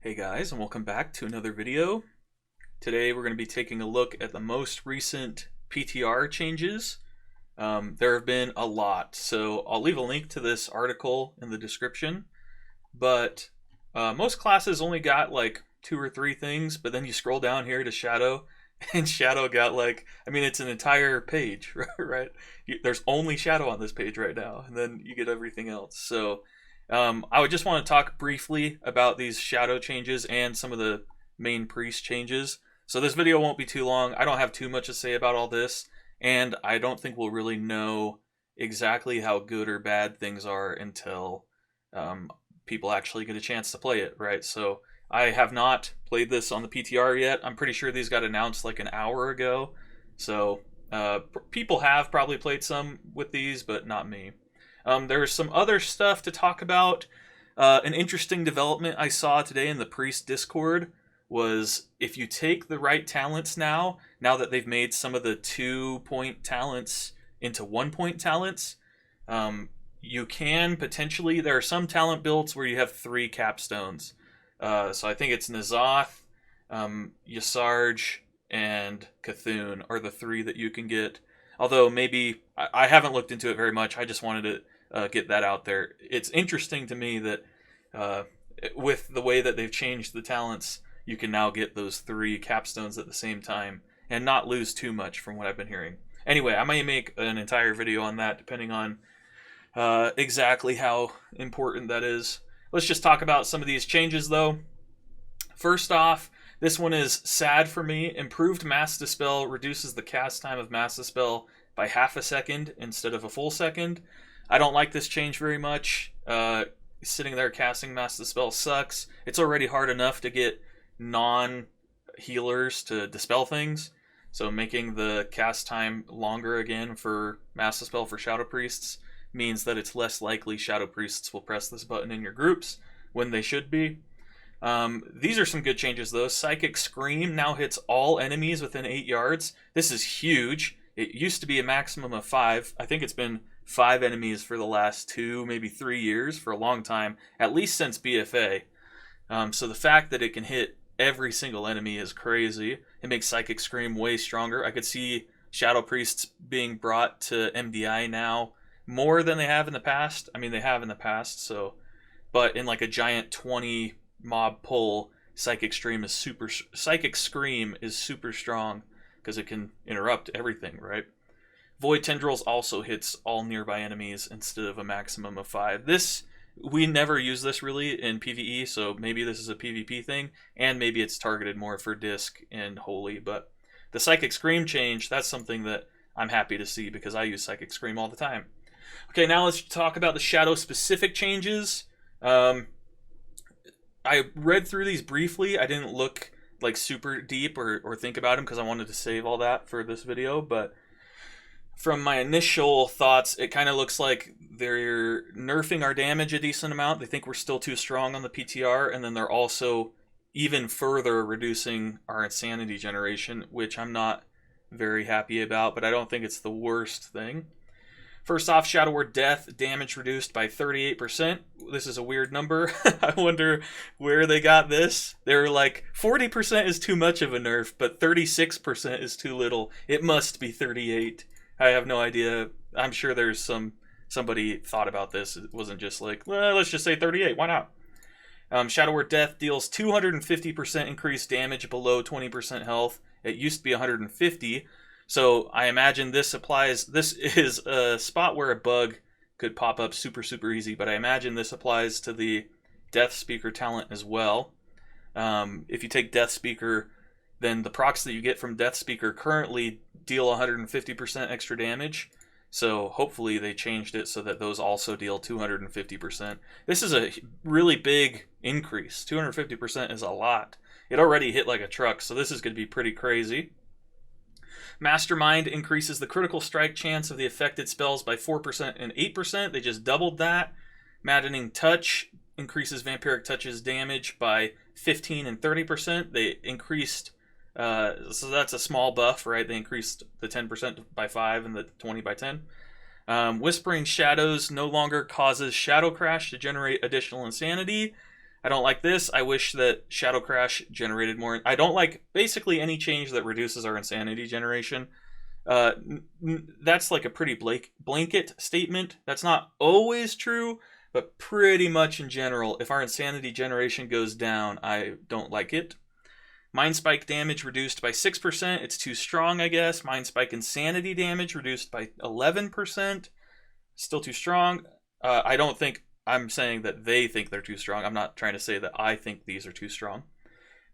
Hey guys, and welcome back to another video. Today we're going to be taking a look at the most recent PTR changes. There have been a lot, so I'll leave a link to this article in the description. But most classes only got like 2 or 3 things, but then you scroll down here to Shadow, and Shadow got like, it's an entire page, right? There's only Shadow on this page right now, and then you get everything else. So I would just want to talk briefly about these shadow changes and some of the main priest changes. So this video won't be too long. I don't have too much to say about all this, and I don't think we'll really know exactly how good or bad things are until people actually get a chance to play it, right? So I have not played this on the PTR yet. I'm pretty sure these got announced like an hour ago. So people have probably played some with these, but not me. There's some other stuff to talk about. An interesting development I saw today in the Priest Discord was if you take the right talents now that they've made some of the 2-point talents into 1-point talents, you can potentially, there are some talent builds where you have 3 capstones. So I think it's N'Zoth, Ysarge, and Cthulhu are the 3 that you can get. Although maybe, I haven't looked into it very much, I just wanted to get that out there. It's interesting to me that with the way that they've changed the talents, you can now get those 3 capstones at the same time and not lose too much from what I've been hearing. Anyway, I may make an entire video on that depending on exactly how important that is. Let's just talk about some of these changes though. First off, this one is sad for me. Improved Mass Dispel reduces the cast time of Mass Dispel by half a second instead of a full second. I don't like this change very much. Sitting there casting Mass Dispel sucks. It's already hard enough to get non-healers to dispel things. So making the cast time longer again for Mass Dispel for Shadow Priests means that it's less likely Shadow Priests will press this button in your groups when they should be. These are some good changes though. Psychic Scream now hits all enemies within 8 yards. This is huge. It used to be a maximum of 5. I think it's been 5 enemies for the last 2, maybe 3 years, for a long time, at least since BFA. So the fact that it can hit every single enemy is crazy. It makes Psychic Scream way stronger. I could see Shadow Priests being brought to MDI now more than they have in the past. They have in the past, so, but in like a giant 20 mob pull, Psychic Scream is super strong because it can interrupt everything, right? Void Tendrils also hits all nearby enemies instead of a maximum of 5. We never use this really in PvE, so maybe this is a PvP thing, and maybe it's targeted more for Disc and Holy, but the Psychic Scream change, that's something that I'm happy to see because I use Psychic Scream all the time. Okay, now let's talk about the Shadow-specific changes. I read through these briefly. I didn't look like super deep or think about them because I wanted to save all that for this video, but from my initial thoughts, it kind of looks like they're nerfing our damage a decent amount. They think we're still too strong on the PTR, and then they're also even further reducing our insanity generation, which I'm not very happy about, but I don't think it's the worst thing. First off, Shadow Word Death, damage reduced by 38%. This is a weird number. I wonder where they got this. They're like, 40% is too much of a nerf, but 36% is too little. It must be 38. I have no idea. I'm sure there's somebody thought about this. It wasn't just like, well, let's just say 38. Why not? Shadow Word Death deals 250% increased damage below 20% health. It used to be 150. So I imagine this applies. This is a spot where a bug could pop up super easy, but I imagine this applies to the Death Speaker talent as well. If you take Death Speaker, then the procs that you get from Death Speaker currently deal 150% extra damage. So hopefully they changed it so that those also deal 250%. This is a really big increase. 250% is a lot. It already hit like a truck, so this is going to be pretty crazy. Mastermind increases the critical strike chance of the affected spells by 4% and 8%. They just doubled that. Maddening Touch increases Vampiric Touch's damage by 15 and 30%. They increased, so that's a small buff, right? They increased the 10% by 5 and the 20 by 10. Whispering Shadows no longer causes Shadow Crash to generate additional insanity. I don't like this. I wish that Shadow Crash generated more. I don't like basically any change that reduces our insanity generation. That's like a pretty blanket statement. That's not always true, but pretty much in general, if our insanity generation goes down, I don't like it. Mind Spike damage reduced by 6%. It's too strong, I guess. Mind Spike insanity damage reduced by 11%. Still too strong. I don't think I'm saying that they think they're too strong. I'm not trying to say that I think these are too strong.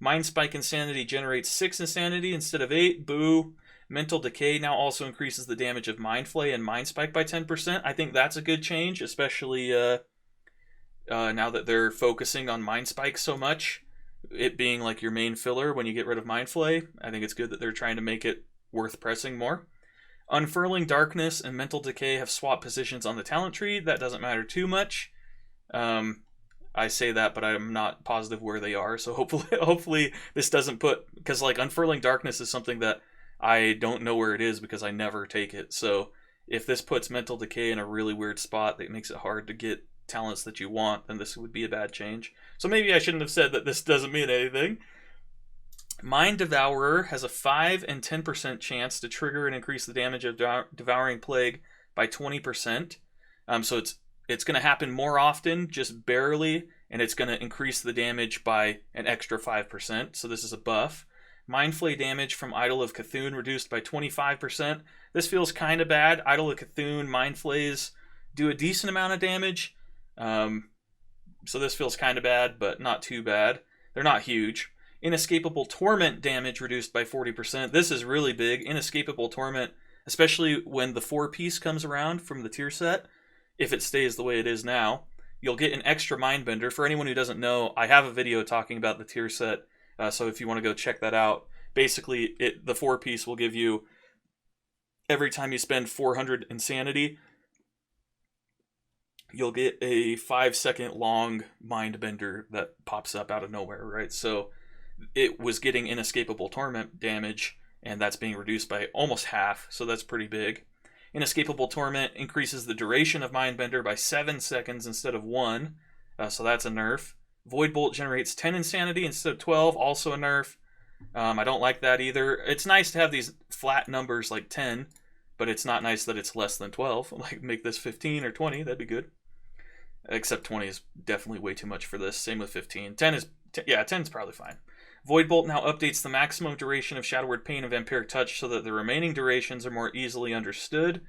Mind Spike insanity generates 6 insanity instead of 8. Boo. Mental Decay now also increases the damage of Mind Flay and Mind Spike by 10%. I think that's a good change, especially now that they're focusing on Mind Spike so much. It being like your main filler when you get rid of Mind Flay. I think it's good that they're trying to make it worth pressing more. Unfurling Darkness and Mental Decay have swapped positions on the talent tree. That doesn't matter too much. I say that, but I'm not positive where they are. So hopefully this doesn't put... Because like Unfurling Darkness is something that I don't know where it is because I never take it. So if this puts Mental Decay in a really weird spot that makes it hard to get talents that you want, then this would be a bad change. So maybe I shouldn't have said that this doesn't mean anything. Mind Devourer has a 5 and 10% chance to trigger and increase the damage of Devouring Plague by 20%. So it's going to happen more often, just barely, and it's going to increase the damage by an extra 5%. So this is a buff. Mind Flay damage from Idol of Cthulhu reduced by 25%. This feels kind of bad. Idol of Cthulhu Mind Flays do a decent amount of damage. So this feels kind of bad, but not too bad. They're not huge. Inescapable Torment damage reduced by 40%. This is really big. Inescapable Torment, especially when the 4-piece comes around from the tier set, if it stays the way it is now, you'll get an extra Mindbender. For anyone who doesn't know, I have a video talking about the tier set, so if you want to go check that out, basically the 4-piece will give you, every time you spend 400 Insanity, you'll get a 5-second long Mindbender that pops up out of nowhere, right? So it was getting Inescapable Torment damage, and that's being reduced by almost half, so that's pretty big. Inescapable Torment increases the duration of Mindbender by 7 seconds instead of 1, so that's a nerf. Void Bolt generates 10 Insanity instead of 12, also a nerf. I don't like that either. It's nice to have these flat numbers like 10, but it's not nice that it's less than 12. Like, make this 15 or 20, that'd be good. Except 20 is definitely way too much for this. Same with 15. 10 is probably fine. Void Bolt now updates the maximum duration of Shadow Word Pain and Vampiric Touch so that the remaining durations are more easily understood.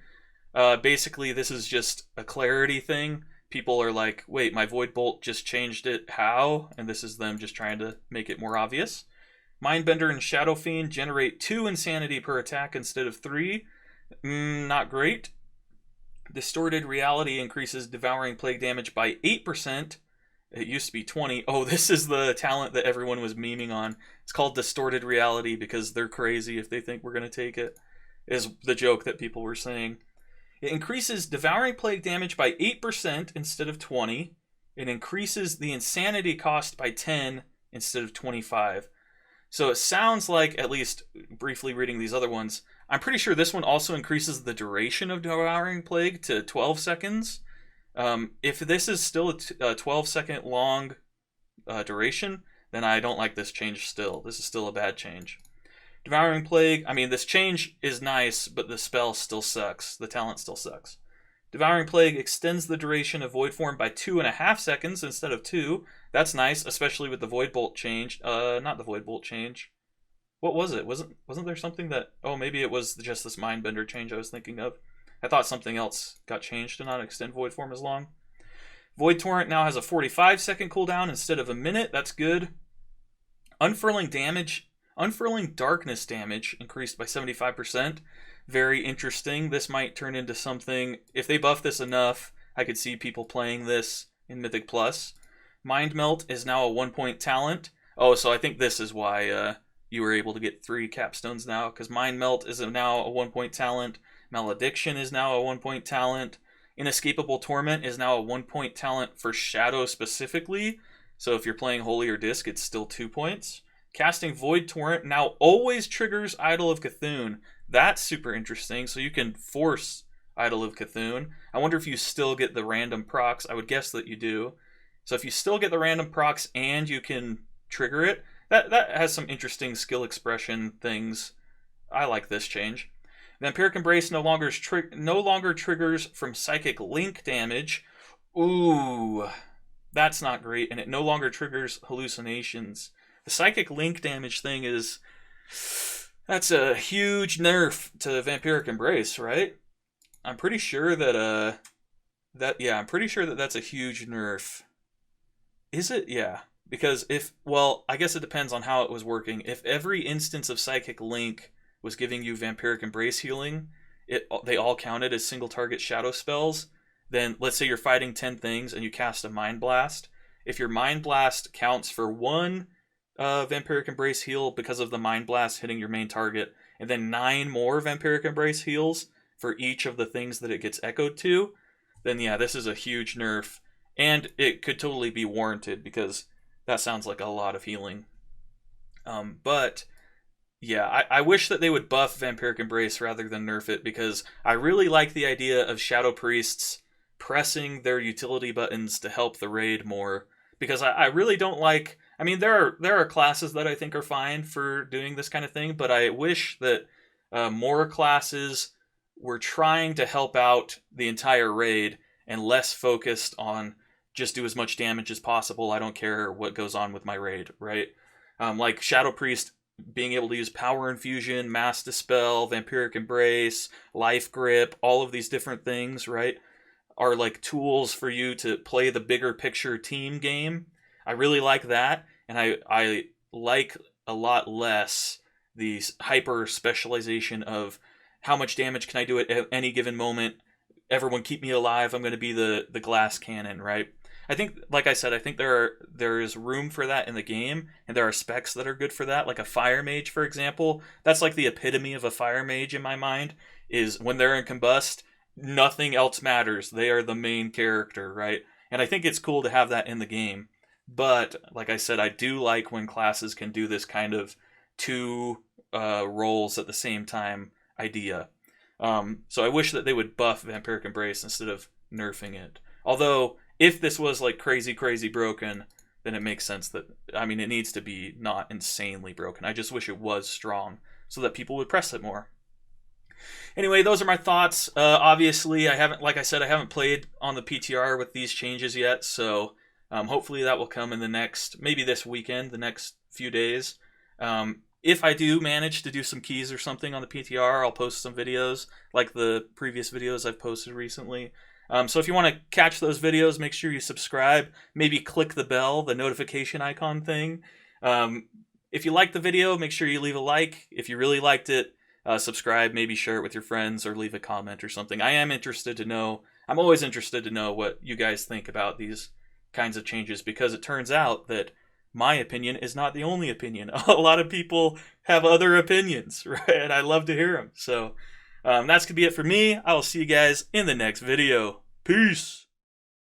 Basically, this is just a clarity thing. People are like, wait, my Void Bolt just changed it. How? And this is them just trying to make it more obvious. Mindbender and Shadow Fiend generate 2 Insanity per attack instead of 3. Not great. Distorted Reality increases Devouring Plague damage by 8%. It used to be 20. Oh, this is the talent that everyone was memeing on. It's called Distorted Reality because they're crazy if they think we're going to take it, is the joke that people were saying. It increases Devouring Plague damage by 8% instead of 20. It increases the Insanity cost by 10 instead of 25. So it sounds like, at least briefly reading these other ones, I'm pretty sure this one also increases the duration of Devouring Plague to 12 seconds. If this is still a 12-second long duration, then I don't like this change still. This is still a bad change. Devouring Plague, I mean, this change is nice, but the spell still sucks. The talent still sucks. Devouring Plague extends the duration of Void Form by 2.5 seconds instead of 2. That's nice, especially with the Void Bolt change. Not the Void Bolt change. What was it? Wasn't there something that... Oh, maybe it was just this Mindbender change I was thinking of. I thought something else got changed to not extend Void Form as long. Void Torrent now has a 45-second cooldown instead of a minute. That's good. Unfurling Darkness damage increased by 75%. Very interesting. This might turn into something... If they buff this enough, I could see people playing this in Mythic Plus. Mind Melt is now a 1-point talent. Oh, so I think this is why you were able to get 3 capstones now, because Mind Melt is now a 1-point talent. Malediction is now a 1-point talent. Inescapable Torment is now a 1-point talent for Shadow specifically. So if you're playing Holy or Disc, it's still 2 points. Casting Void Torrent now always triggers Idol of Cthulhu. That's super interesting. So you can force Idol of Cthulhu. I wonder if you still get the random procs. I would guess that you do. So if you still get the random procs and you can trigger it, that has some interesting skill expression things. I like this change. Vampiric Embrace no longer triggers from Psychic Link damage. Ooh, that's not great. And it no longer triggers hallucinations. The Psychic Link damage thing that's a huge nerf to Vampiric Embrace, right? I'm pretty sure that I'm pretty sure that that's a huge nerf. Is it? Yeah. Because I guess it depends on how it was working. If every instance of Psychic Link was giving you Vampiric Embrace healing, they all counted as single target shadow spells, then let's say you're fighting 10 things and you cast a Mind Blast. If your Mind Blast counts for one Vampiric Embrace heal because of the Mind Blast hitting your main target, and then 9 more Vampiric Embrace heals for each of the things that it gets echoed to, then yeah, this is a huge nerf. And it could totally be warranted because that sounds like a lot of healing. But yeah, I wish that they would buff Vampiric Embrace rather than nerf it, because I really like the idea of Shadow Priests pressing their utility buttons to help the raid more. Because I really don't like... I mean, there are classes that I think are fine for doing this kind of thing, but I wish that more classes were trying to help out the entire raid and less focused on just do as much damage as possible. I don't care what goes on with my raid, right? Like Shadow Priest being able to use Power Infusion, Mass Dispel, Vampiric Embrace, Life Grip, all of these different things, right, are like tools for you to play the bigger picture team game. I really like that, and I like a lot less the hyper specialization of how much damage can I do at any given moment. Everyone keep me alive. I'm going to be the glass cannon, right? I think, like I said, I think there is room for that in the game, and there are specs that are good for that. Like a Fire Mage, for example. That's like the epitome of a Fire Mage in my mind, is when they're in Combust, nothing else matters. They are the main character, right? And I think it's cool to have that in the game. But, like I said, I do like when classes can do this kind of two roles at the same time idea. So I wish that they would buff Vampiric Embrace instead of nerfing it. Although, if this was like crazy broken, then it makes sense that, I mean, it needs to be not insanely broken. I just wish it was strong so that people would press it more. Anyway, those are my thoughts. Obviously, I haven't played on the PTR with these changes yet, so hopefully that will come in maybe this weekend, the next few days. If I do manage to do some keys or something on the PTR, I'll post some videos like the previous videos I've posted recently. So if you want to catch those videos, make sure you subscribe. Maybe click the bell, the notification icon thing. If you like the video, make sure you leave a like. If you really liked it, subscribe, maybe share it with your friends or leave a comment or something. I'm always interested to know what you guys think about these kinds of changes, because it turns out that my opinion is not the only opinion. A lot of people have other opinions, right? And I love to hear them. So that's going to be it for me. I will see you guys in the next video. Peace.